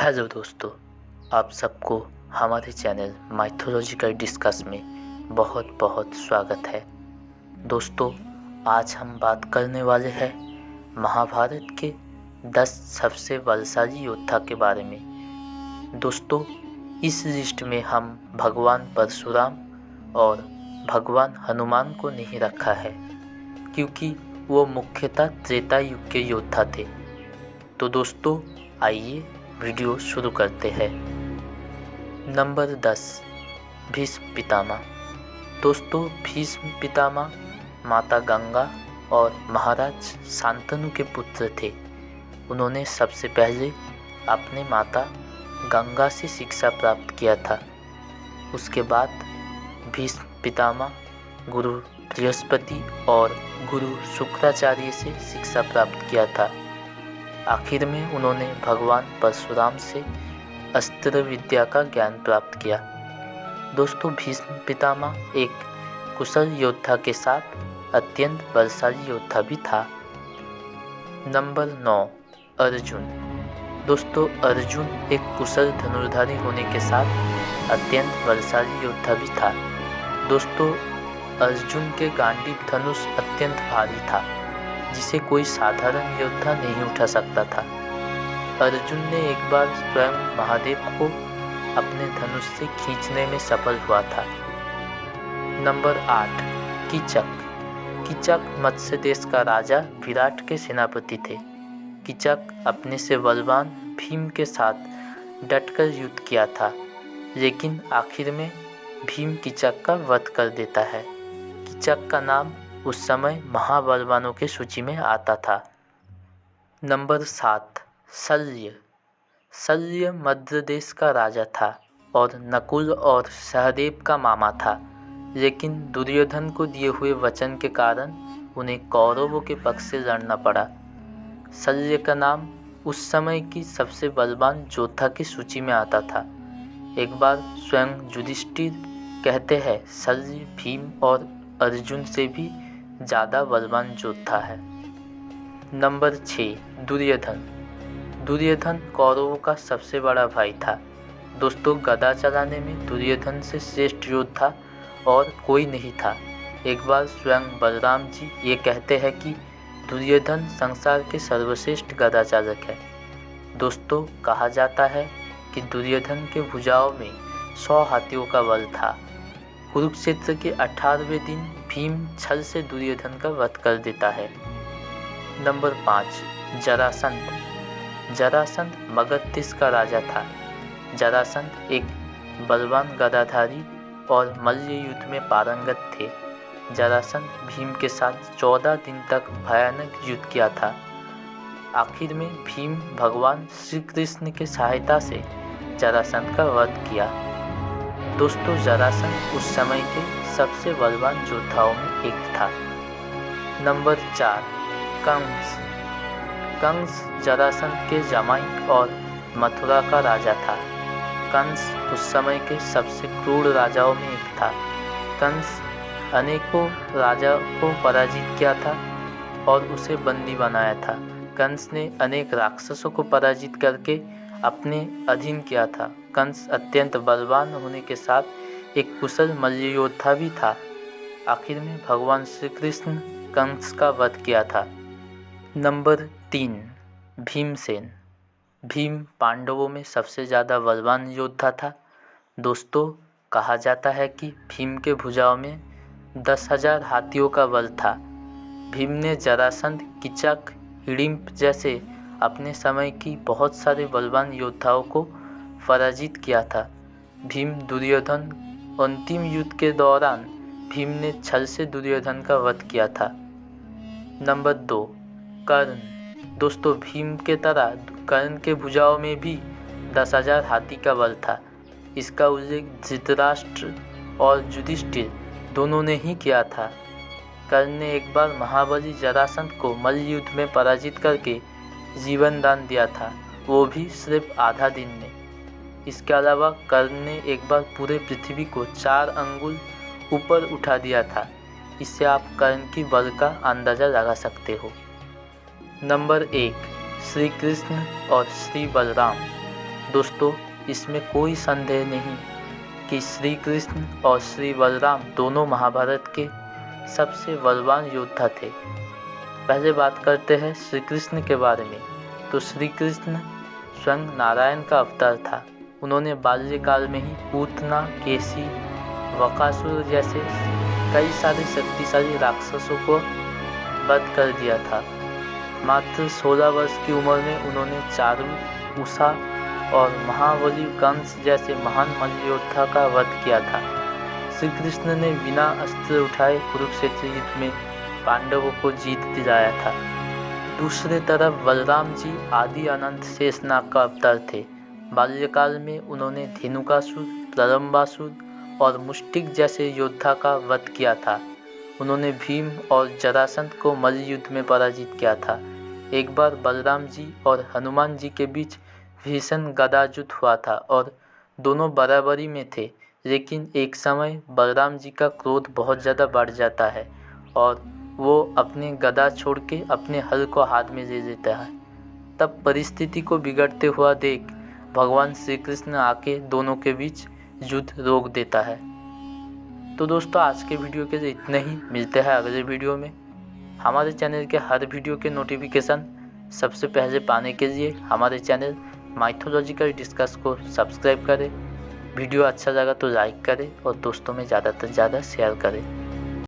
Hello दोस्तों, आप सबको हमारे चैनल माइथोलॉजिकल डिस्कस में बहुत बहुत स्वागत है। दोस्तों, आज हम बात करने वाले हैं महाभारत के 10 सबसे बलशाली योद्धा के बारे में। दोस्तों, इस लिस्ट में हम भगवान परशुराम और भगवान हनुमान को नहीं रखा है, क्योंकि वो मुख्यतः त्रेता युग के योद्धा थे। तो दोस्तों, आइए वीडियो शुरू करते हैं। नंबर 10, भीष्म पितामह। दोस्तों, भीष्म पितामह माता गंगा और महाराज शांतनु के पुत्र थे। उन्होंने सबसे पहले अपने माता गंगा से शिक्षा प्राप्त किया था। उसके बाद भीष्म पितामह गुरु बृहस्पति और गुरु शुक्राचार्य से शिक्षा प्राप्त किया था। आखिर में उन्होंने भगवान परशुराम से अस्त्र विद्या का ज्ञान प्राप्त किया। दोस्तों, भीष्म पितामह एक कुशल योद्धा के साथ अत्यंत बलशाली योद्धा भी था। नंबर 9, अर्जुन। दोस्तों, अर्जुन एक कुशल धनुर्धारी होने के साथ अत्यंत बलशाली योद्धा भी था। दोस्तों, अर्जुन के गांडीव धनुष अत्यंत भारी था, जिसे कोई साधारण योद्धा नहीं उठा सकता था। अर्जुन ने एक बार स्वयं महादेव को अपने धनुष से खींचने में सफल हुआ था। नंबर 8, कीचक। कीचक मत्स्य देश का राजा विराट के सेनापति थे। कीचक अपने से बलवान भीम के साथ डटकर युद्ध किया था, लेकिन आखिर में भीम कीचक का वध कर देता है। कीचक का नाम उस समय महाबलवानों की सूची में आता था। नंबर 7, शल्य। शल्य मध्य देश का राजा था और नकुल और सहदेव का मामा था, लेकिन दुर्योधन को दिए हुए वचन के कारण उन्हें कौरवों के पक्ष से लड़ना पड़ा। शल्य का नाम उस समय की सबसे बलवान योद्धा की सूची में आता था। एक बार स्वयं युधिष्ठिर कहते हैं, शल्य भीम और अर्जुन से भी ज़्यादा बलवान योद्धा है। नंबर 6, दुर्योधन। दुर्योधन कौरवों का सबसे बड़ा भाई था। दोस्तों, गदा चलाने में दुर्योधन से श्रेष्ठ योद्धा और कोई नहीं था। एक बार स्वयं बलराम जी ये कहते हैं कि दुर्योधन संसार के सर्वश्रेष्ठ गदा चालक है। दोस्तों, कहा जाता है कि दुर्योधन के भुजाओं में 100 हाथियों का बल था। कुरुक्षेत्र के 18वें दिन भीम छल से दुर्योधन का वध कर देता है। नंबर 5, जरासंध। जरासंध मगध देश का राजा था। जरासंध एक बलवान गदाधारी और मल्ल युद्ध में पारंगत थे। जरासंध भीम के साथ 14 दिन तक भयानक युद्ध किया था। आखिर में भीम भगवान श्री कृष्ण की सहायता से जरासंध का वध किया। दोस्तों, जरासंध उस समय के सबसे बलवान योद्धाओं में एक था। नंबर 4, कंस। कंस जरासंध के जमाई और मथुरा का राजा था। कंस उस समय के सबसे क्रूर राजाओं में एक था। कंस अनेकों राजाओं को पराजित किया था और उसे बंदी बनाया था। कंस ने अनेक राक्षसों को पराजित करके अपने अधीन किया था। कंस अत्यंत बलवान होने के साथ एक कुशल मल्ल योद्धा भी था। आखिर में भगवान श्री कृष्ण कंस का वध किया था। नंबर 3, भीमसेन। भीम पांडवों में सबसे ज़्यादा बलवान योद्धा था। दोस्तों, कहा जाता है कि भीम के भुजाओं में 10,000 हाथियों का बल था। भीम ने जरासंध, कीचक, हिडिंब जैसे अपने समय की बहुत सारे बलवान योद्धाओं को पराजित किया था। भीम दुर्योधन अंतिम युद्ध के दौरान भीम ने छल से दुर्योधन का वध किया था। नंबर 2, कर्ण। दोस्तों, भीम के तरह कर्ण के भुजाओं में भी 10,000 हाथी का बल था। इसका उल्लेख धृतराष्ट्र और युधिष्ठिर दोनों ने ही किया था। कर्ण ने एक बार महाबली जरासंध को मल्ल युद्ध में पराजित करके जीवन दान दिया था, वो भी सिर्फ आधा दिन में। इसके अलावा कर्ण ने एक बार पूरे पृथ्वी को 4 अंगुल ऊपर उठा दिया था। इससे आप कर्ण की बल का अंदाज़ा लगा सकते हो। नंबर 1, श्री कृष्ण और श्री बलराम। दोस्तों, इसमें कोई संदेह नहीं कि श्री कृष्ण और श्री बलराम दोनों महाभारत के सबसे बलवान योद्धा थे। पहले बात करते हैं श्री कृष्ण के बारे में। तो श्री कृष्ण स्वयं नारायण का अवतार था। उन्होंने बाल्यकाल में ही पूतना, केसी, वकासुर जैसे कई सारे शक्तिशाली राक्षसों को वध कर दिया था। मात्र 16 वर्ष की उम्र में उन्होंने चारु, उषा और महाबली कंस जैसे महान मल्लयोद्धा का वध किया था। श्री कृष्ण ने बिना अस्त्र उठाए कुरुक्षेत्र युद्ध में पांडवों को जीत दिलाया था। दूसरे तरफ बलराम जी आदि अनंत शेषनाग का अवतार थे। बाल्यकाल में उन्होंने धेनुकासुर, प्रलंबासुर और मुष्टिक जैसे योद्धा का वध किया था। उन्होंने भीम और जरासंध को मल्ल युद्ध में पराजित किया था। एक बार बलराम जी और हनुमान जी के बीच भीषण गदा युद्ध हुआ था और दोनों बराबरी में थे, लेकिन एक समय बलराम जी का क्रोध बहुत ज़्यादा बढ़ जाता है और वो अपने गदा छोड़ के अपने हल को हाथ में ले लेता है। तब परिस्थिति को बिगड़ते हुआ देख भगवान श्री कृष्ण आके दोनों के बीच युद्ध रोक देता है। तो दोस्तों, आज के वीडियो के लिए इतना ही। मिलते हैं अगले वीडियो में। हमारे चैनल के हर वीडियो के नोटिफिकेशन सबसे पहले पाने के लिए हमारे चैनल माइथोलॉजिकल डिस्कस को सब्सक्राइब करें। वीडियो अच्छा लगा तो लाइक करें और दोस्तों में ज़्यादा से ज़्यादा शेयर करें।